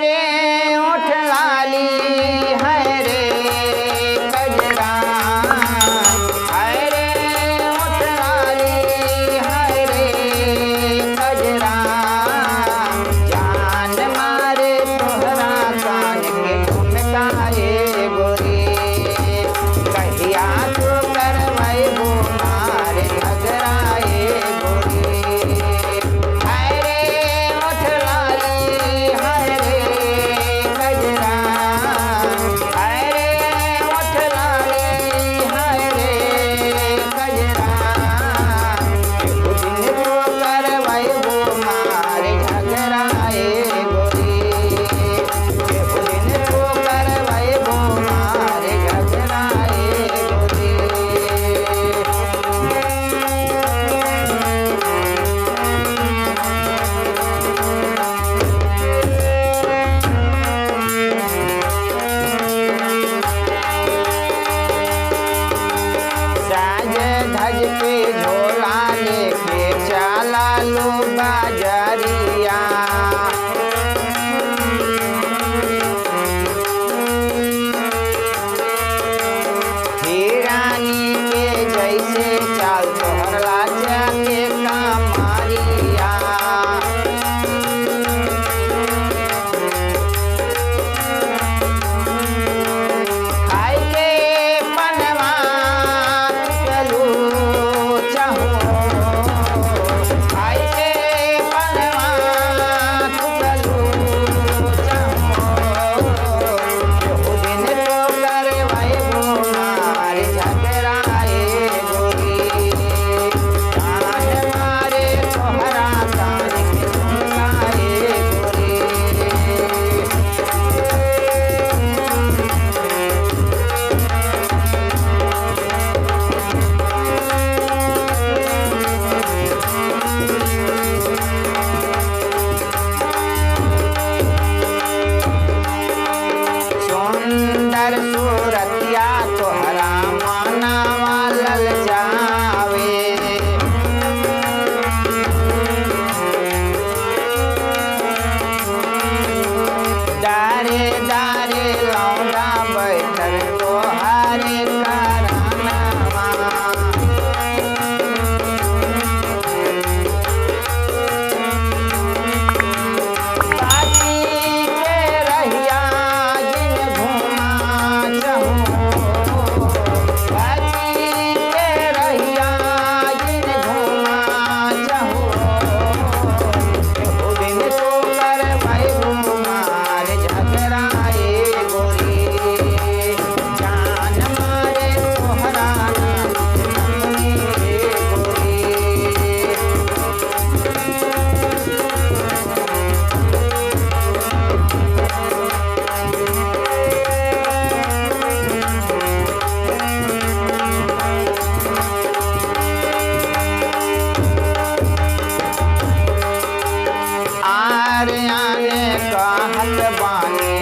रे ओठ लाली है रे कजरा, है रे ओठ लाली है रे कजरा, जान मारे तोहरा कान के झुमकाए गोरी, कहिया तू करवै बुमार झगराए गोरी, है रे ओठ लाली है रे कजरा, है रे ओठ लाली है रे कजरा, केहू दिन तो करवै बुमार झगराए गोरी, केहू दिन तो करवै बुमार झगराए गोरी। साज धज के झोला लेके चला लो बाजरिया, हिरानी के जैसे चाल तोहर लाचा के कमरिया, खाई के पनवा चलू चाहो, खाई के पनवा चलू चाहो, केहू दिन तो करवै बुमार झगराए गोरी, जान मारे तोहरा कान के झुमकाए गोरी। सुंदर सूरतिया तोहरा मानवा ललचावे, दारे दारे लौंडा बैठल तोहारे करानवा, काशी के रहिया जिन घुमा चहु, काशी के रहिया जिन घुमा चहु, केहू दिन तो करवै बुमार झगराए गोरी, जान मारे तोहरा नाम रे गोरी। आर्या ने कहत बानी